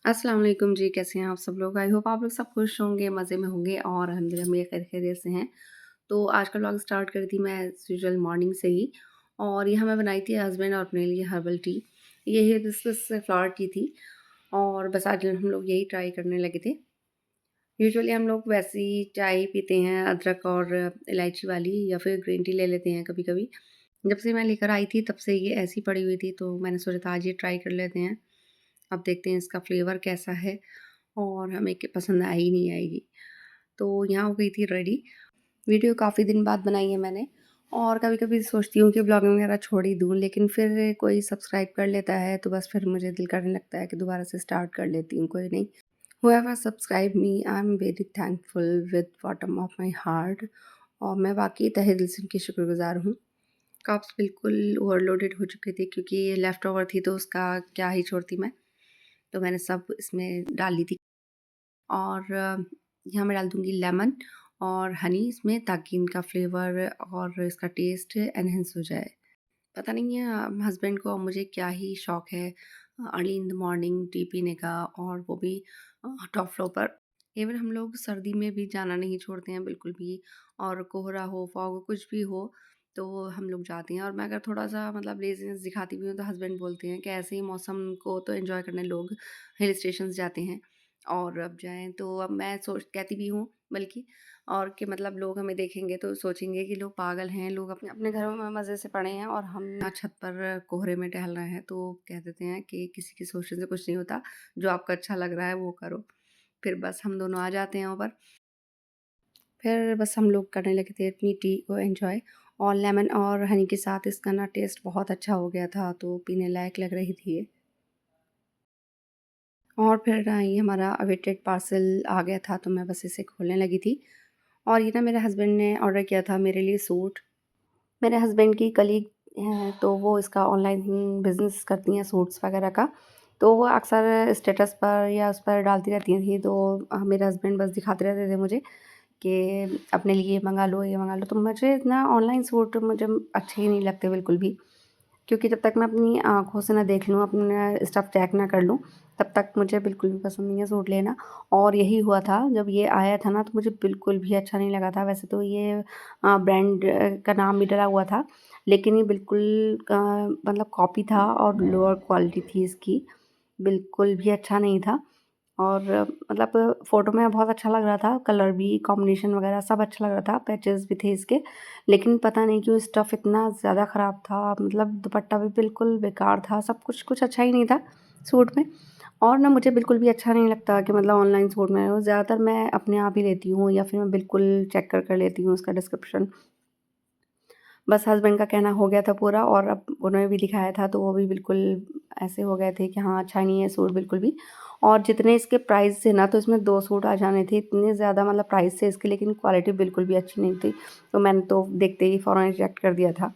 अस्सलाम वालेकुम जी, कैसे हैं आप सब लोग? आई होप आप लोग सब खुश होंगे, मज़े में होंगे और अल्हम्दुलिल्लाह मैं खैरियत से हैं। तो आज का व्लॉग स्टार्ट करी थी मैं एज़ यूजुअल मॉर्निंग से ही और यहाँ मैं बनाई थी हस्बैंड और अपने लिए हर्बल टी। ये हिबिस्कस फ्लावर टी थी और बस आज हम लोग यही ट्राई करने लगे थे। यूजुअली हम लोग वैसी चाय पीते हैं अदरक और इलायची वाली या फिर ग्रीन टी ले लेते हैं कभी-कभी। जब से मैं लेकर आई थी तब से ये ऐसी पड़ी हुई थी तो मैंने सोचा था आज ये ट्राई कर लेते हैं। अब देखते हैं इसका फ्लेवर कैसा है और हमें पसंद आएगी नहीं आएगी। तो यहाँ हो गई थी रेडी। वीडियो काफ़ी दिन बाद बनाई है मैंने और कभी-कभी सोचती हूँ कि ब्लॉगिंग वगैरह छोड़ ही दूँ, लेकिन फिर कोई सब्सक्राइब कर लेता है तो बस फिर मुझे दिल करने लगता है कि दोबारा से स्टार्ट कर लेती हूँ, कोई नहीं। Whoever subscribe me, I am very thankful with bottom of my heart और मैं वाक़ई तहे दिल से उनकी शुक्रगुज़ार हूँ। कप्स बिल्कुल ओवरलोडेड हो चुके थे क्योंकि ये लेफ्ट ओवर थी तो उसका क्या ही छोड़ती मैं। तो मैंने सब इसमें डाल ली थी और यहाँ मैं डाल दूँगी लेमन और हनी इसमें ताकि इनका फ्लेवर और इसका टेस्ट एनहांस हो जाए। पता नहीं है हस्बैंड को मुझे क्या ही शौक है early in the morning tea पीने का और वो भी टॉप फ्लोर पर। इवन हम लोग सर्दी में भी जाना नहीं छोड़ते हैं बिल्कुल भी और कोहरा हो फॉग हो कुछ भी हो तो हम लोग जाते हैं और मैं अगर थोड़ा सा मतलब लेजीनेस दिखाती भी हूँ तो हस्बैंड बोलते हैं कि ऐसे ही मौसम को तो एंजॉय करने लोग हिल स्टेशन जाते हैं और अब जाएं तो अब मैं सोच कहती भी हूँ बल्कि और कि मतलब लोग हमें देखेंगे तो सोचेंगे कि लोग पागल हैं, लोग अपने अपने घरों में मज़े से पड़े हैं और हम यहाँ छत पर कोहरे में टहल रहे हैं। तो कह देते हैं कि किसी की सोचने से कुछ नहीं होता, जो आपको अच्छा लग रहा है वो करो। फिर बस हम दोनों आ जाते हैं ऊपर। फिर बस हम लोग करने लगे थे अपनी टी को एन्जॉय और लेमन और हनी के साथ इसका ना टेस्ट बहुत अच्छा हो गया था, तो पीने लायक लग रही थी ये। और फिर ये हमारा अवेटेड पार्सल आ गया था, तो मैं बस इसे खोलने लगी थी और ये ना मेरे हस्बैंड ने ऑर्डर किया था मेरे लिए सूट। मेरे हस्बैंड की कलीग हैं, तो वो इसका ऑनलाइन बिज़नेस करती हैं सूट्स वगैरह का। तो वो अक्सर स्टेटस पर या उस पर डालती रहती थी, तो मेरे हस्बैंड बस दिखाते रहते थे मुझे कि अपने लिए ये मँगा लो, ये मँगा लो। तो मुझे ना ऑनलाइन सूट मुझे अच्छे ही नहीं लगते बिल्कुल भी। क्योंकि जब तक मैं अपनी आँखों से ना देख लूँ, अपना स्टफ़ चेक ना कर लूँ, तब तक मुझे बिल्कुल भी पसंद नहीं है सूट लेना। और यही हुआ था, जब ये आया था ना, तो मुझे बिल्कुल भी अच्छा नहीं लगा था। वैसे तो ये ब्रांड का नाम भी डला हुआ था, लेकिन ये बिल्कुल मतलब कॉपी था और लोअर क्वालिटी थी इसकी, बिल्कुल भी अच्छा नहीं था। और मतलब फ़ोटो में बहुत अच्छा लग रहा था, कलर भी, कॉम्बिनेशन वगैरह सब अच्छा लग रहा था, पैचेज़ भी थे इसके। लेकिन पता नहीं क्यों स्टफ़ इतना ज़्यादा ख़राब था, मतलब दुपट्टा भी बिल्कुल बेकार था, सब कुछ अच्छा ही नहीं था सूट में। और ना मुझे बिल्कुल भी अच्छा नहीं लगता कि मतलब ऑनलाइन सूट में ज़्यादातर मैं अपने आप ही लेती हूँ या फिर मैं बिल्कुल चेक कर लेती हूँ उसका डिस्क्रिप्शन। बस हस्बैंड का कहना हो गया था पूरा और अब उन्होंने भी दिखाया था तो वो भी बिल्कुल ऐसे हो गए थे कि हाँ, अच्छा नहीं है सूट बिल्कुल भी। और जितने इसके प्राइस थे ना तो इसमें 2 सूट आ जाने थे, इतने ज़्यादा मतलब प्राइस थे इसके, लेकिन क्वालिटी बिल्कुल भी अच्छी नहीं थी। तो मैंने तो देखते ही फ़ौरन रिजेक्ट कर दिया था।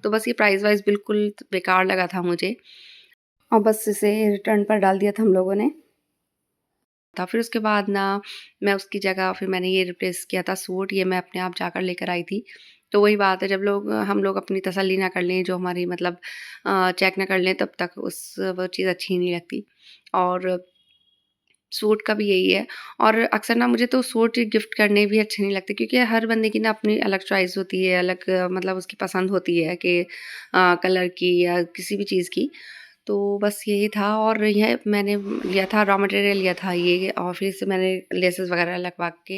तो बस ये प्राइस वाइज़ बिल्कुल बेकार लगा था मुझे और बस इसे रिटर्न पर डाल दिया था हम लोगों ने। फिर उसके बाद ना मैं उसकी जगह फिर मैंने ये रिप्लेस किया था सूट, ये मैं अपने आप जाकर लेकर आई थी। तो वही बात है, जब हम लोग अपनी तसल्ली ना कर लें, जो हमारी मतलब चेक ना कर लें, तब तक वो चीज़ अच्छी नहीं लगती। और सूट का भी यही है और अक्सर ना मुझे तो सूट गिफ्ट करने भी अच्छे नहीं लगते क्योंकि हर बंदे की ना अपनी अलग चॉइस होती है, अलग मतलब उसकी पसंद होती है कि कलर की या किसी भी चीज़ की। तो बस यही था और यह मैंने लिया था, रॉ मटेरियल लिया था ये और फिर से मैंने लेसेस वगैरह लगवा के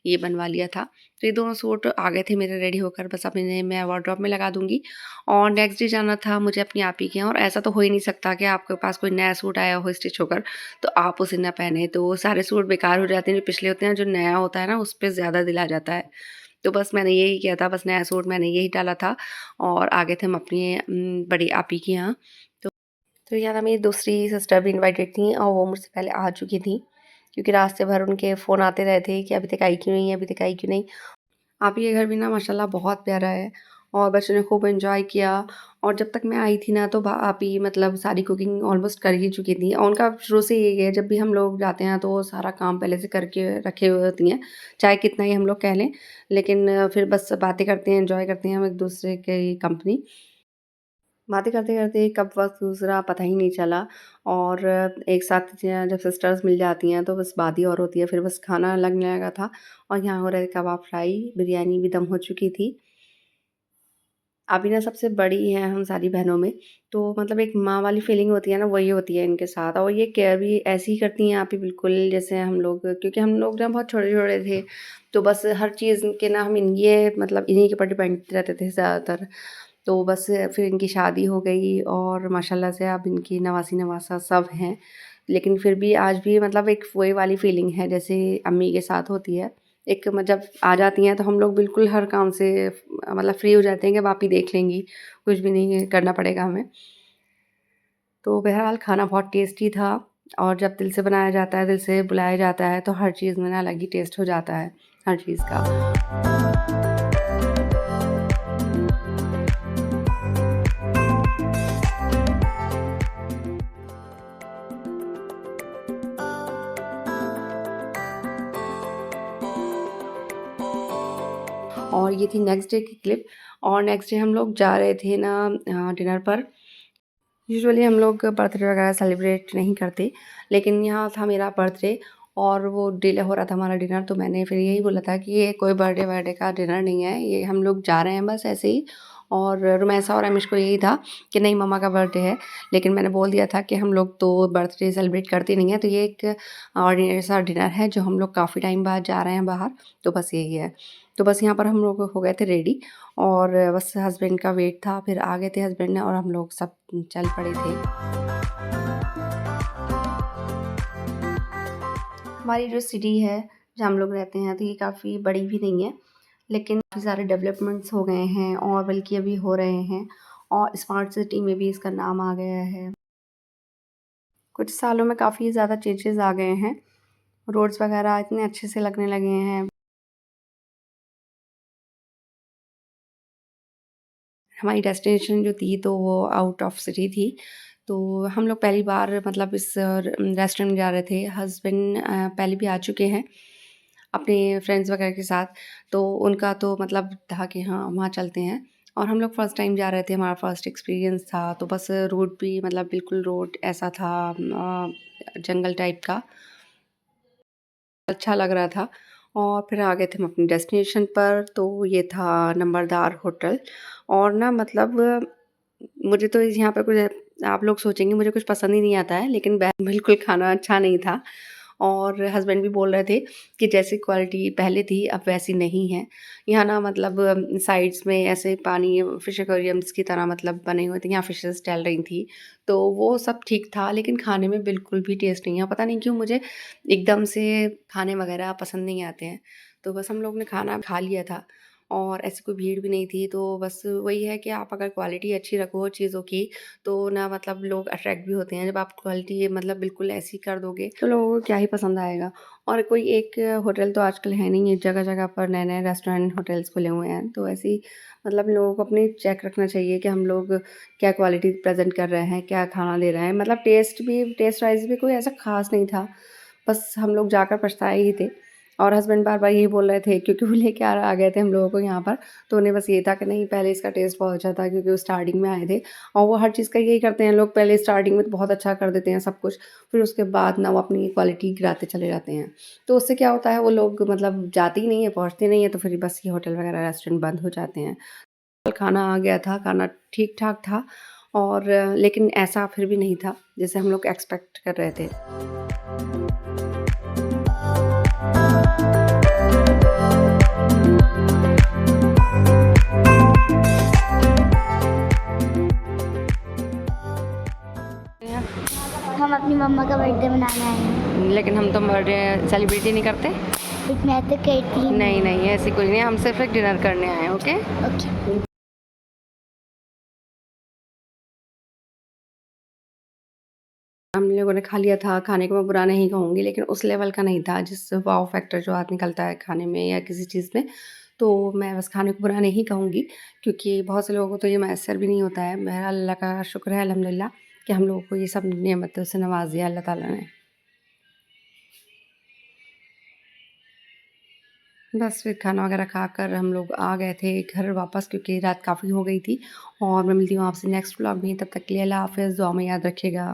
ये बनवा लिया था। तो ये दोनों सूट आ गए थे मेरे रेडी होकर, बस अब इन्हें मैं वार्डरोब में लगा दूँगी और नेक्स्ट डे जाना था मुझे अपनी आप ही के यहाँ और ऐसा तो हो ही नहीं सकता कि आपके पास कोई नया सूट आया हो स्टिच होकर, तो आप उसे ना पहने, तो वो सारे सूट बेकार हो जाते हैं जो पिछले होते हैं, जो नया होता है ना उस पे ज़्यादा दिल आ जाता है। तो बस मैंने यही किया था, बस नया सूट मैंने यही डाला था और आ गए थे हम अपनी बड़ी आपी के यहाँ। तो यहाँ ना मेरी दूसरी सिस्टर भी इनवाइटेड थी और वो मुझसे पहले आ चुकी थी क्योंकि रास्ते भर उनके फ़ोन आते रहे थे कि अभी तक आई क्यों नहीं, अभी तक आई क्यों नहीं। आप ये घर भी ना माशाल्लाह बहुत प्यारा है और बच्चों ने खूब एंजॉय किया। और जब तक मैं आई थी ना तो आप ही मतलब सारी कुकिंग ऑलमोस्ट कर ही चुकी थी और उनका शुरू से यही है, जब भी हम लोग जाते हैं तो वो सारा काम पहले से करके रखे हुए होती हैं, चाहे कितना ही हम लोग कह लें। लेकिन फिर बस बातें करते हैं, एंजॉय करते हैं हम एक दूसरे की कंपनी। बातें करते-करते कब वक़्त गुज़रा पता ही नहीं चला और एक साथ जब सिस्टर्स मिल जाती हैं तो बस बात ही और होती है। फिर बस खाना लगने लगा था और यहाँ हो रहे थे कबाब फ्राई, बिरयानी भी दम हो चुकी थी। अभी ना सबसे बड़ी हैं हम सारी बहनों में, तो मतलब एक माँ वाली फीलिंग होती है ना, वही होती है इनके साथ और ये केयर भी ऐसी ही करती हैं आप ही बिल्कुल जैसे हम लोग क्योंकि हम लोग ना बहुत छोटे-छोटे थे, तो बस हर चीज़ के ना हम इन ये मतलब इन्हीं के ऊपर डिपेंड रहते थे ज़्यादातर। तो बस फिर इनकी शादी हो गई और माशाल्लाह से अब इनकी नवासी-नवासा सब हैं। लेकिन फिर भी आज भी मतलब एक वही वाली फीलिंग है जैसे अम्मी के साथ होती है। एक जब आ जाती हैं तो हम लोग बिल्कुल हर काम से मतलब फ्री हो जाते हैं कि अब आप ही देख लेंगी, कुछ भी नहीं करना पड़ेगा हमें। तो बहरहाल खाना बहुत टेस्टी था और जब दिल से बनाया जाता है, दिल से बुलाया जाता है तो हर चीज़ में ना अलग ही टेस्ट हो जाता है, हर चीज़ का। और ये थी नेक्स्ट डे की क्लिप और नेक्स्ट डे हम लोग जा रहे थे ना डिनर पर। यूजुअली हम लोग बर्थडे वगैरह सेलिब्रेट नहीं करते, लेकिन यहाँ था मेरा बर्थडे और वो डिले हो रहा था हमारा डिनर तो मैंने फिर यही बोला था कि ये कोई बर्थडे-वर्डे का डिनर नहीं है, ये हम लोग जा रहे हैं बस ऐसे ही और रुमैसा और अमिश को यही था कि नहीं मम्मा का बर्थडे है, लेकिन मैंने बोल दिया था कि हम लोग तो बर्थडे सेलिब्रेट करते नहीं हैं, तो ये एक ऑर्डिनरी सा डिनर है जो हम लोग काफ़ी टाइम बाद जा रहे हैं बाहर, तो बस यही है। तो बस यहाँ पर हम लोग हो गए थे रेडी और बस हस्बैंड का वेट था, फिर आ गए थे हस्बैंड और हम लोग सब चल पड़े थे। हमारी जो सिटी है, जहाँ हम लोग रहते हैं, तो ये काफ़ी बड़ी भी नहीं है, लेकिन काफ़ी सारे डेवलपमेंट्स हो गए हैं और बल्कि अभी हो रहे हैं और स्मार्ट सिटी में भी इसका नाम आ गया है। कुछ सालों में काफ़ी ज़्यादा चेंजेज़ आ गए हैं, रोड्स वगैरह इतने अच्छे से लगने लगे हैं। हमारी डेस्टिनेशन जो थी तो वो आउट ऑफ सिटी थी। तो हम लोग पहली बार मतलब इस रेस्टोरेंट में जा रहे थे। हस्बैंड पहले भी आ चुके हैं अपने फ्रेंड्स वगैरह के साथ। तो उनका तो मतलब था कि हाँ, वहाँ चलते हैं और हम लोग फर्स्ट टाइम जा रहे थे, हमारा फर्स्ट एक्सपीरियंस था। तो बस रोड भी मतलब बिल्कुल रोड ऐसा था जंगल टाइप का। अच्छा लग रहा था और फिर आ गए थे हम अपनी डेस्टिनेशन पर, तो ये था नंबरदार होटल और ना मतलब मुझे तो यहाँ पे कुछ आप लोग सोचेंगे मुझे कुछ पसंद ही नहीं आता है, लेकिन बिल्कुल खाना अच्छा नहीं था और हस्बैंड भी बोल रहे थे कि जैसी क्वालिटी पहले थी अब वैसी नहीं है। यहाँ ना मतलब साइड्स में ऐसे पानी फिश एक्वेरियम्स की तरह मतलब बने हुए थे, यहाँ फिशेज़ टहल रही थी, तो वो सब ठीक था लेकिन खाने में बिल्कुल भी टेस्ट नहीं है। पता नहीं क्यों मुझे एकदम से खाने वगैरह पसंद नहीं आते हैं। तो बस हम लोग ने खाना खा लिया था और ऐसी कोई भीड़ भी नहीं थी, तो बस वही है कि आप अगर क्वालिटी अच्छी रखो चीज़ों की, तो ना मतलब लोग अट्रैक्ट भी होते हैं। जब आप क्वालिटी मतलब बिल्कुल ऐसी कर दोगे, तो लोगों को क्या ही पसंद आएगा। और कोई एक होटल तो आजकल है नहीं है, जगह-जगह पर नए-नए रेस्टोरेंट, होटल्स खुले हुए हैं। तो ऐसे ही मतलब लोगों को अपनी चेक रखना चाहिए कि हम लोग क्या क्वालिटी प्रेज़ेंट कर रहे हैं, क्या खाना दे रहे हैं। मतलब टेस्ट वाइज़ भी कोई ऐसा ख़ास नहीं था। बस हम लोग जाकर पछताए ही थे और हस्बैंड बार-बार यही बोल रहे थे क्योंकि वो लेके आ गए थे हम लोगों को यहाँ पर, तो उन्हें बस ये था कि नहीं पहले इसका टेस्ट बहुत अच्छा था क्योंकि वो स्टार्टिंग में आए थे और वो हर चीज़ का यही करते हैं लोग पहले स्टार्टिंग में तो बहुत अच्छा कर देते हैं सब कुछ, फिर उसके बाद ना वो अपनी क्वालिटी गिराते चले जाते हैं। तो उससे क्या होता है वो लोग मतलब जाते ही नहीं है, पहुँचते नहीं है तो फिर बस ये होटल वगैरह रेस्टोरेंट बंद हो जाते हैं। कल खाना आ गया था, खाना ठीक-ठाक था और लेकिन ऐसा फिर भी नहीं था जैसे हम लोग एक्सपेक्ट कर रहे थे। हम अपनी मम्मा का बर्थडे मनाने आए हैं। लेकिन हम तो बर्थडे सेलिब्रेट ही नहीं करते। बट मैं तो कहती हूँ। नहीं, नहीं ऐसी कोई नहीं है, हम सिर्फ़ एक डिनर करने आए हैं, ओके? ओके। हम लोगों ने खा लिया था, खाने को मैं बुरा नहीं कहूँगी लेकिन उस लेवल का नहीं था जिस वाव फैक्टर जो आज निकलता है खाने में या किसी चीज़ में। तो मैं बस खाने को बुरा नहीं कहूँगी क्योंकि बहुत से लोगों को तो ये मैसर भी नहीं होता है। बहरहाल अल्लाह का शुक्र है अल्हम्दुलिल्लाह कि हम लोगों को ये सब नेमतों से नवाज़ दिया अल्लाह ताला ने। बस फिर खाना वगैरह खाकर हम लोग आ गए थे घर वापस क्योंकि रात काफ़ी हो गई थी और मैं मिलती हूँ आपसे नेक्स्ट व्लॉग में। तब तक के लिए अल्लाह हाफ़िज़, दुआ में याद रखिएगा।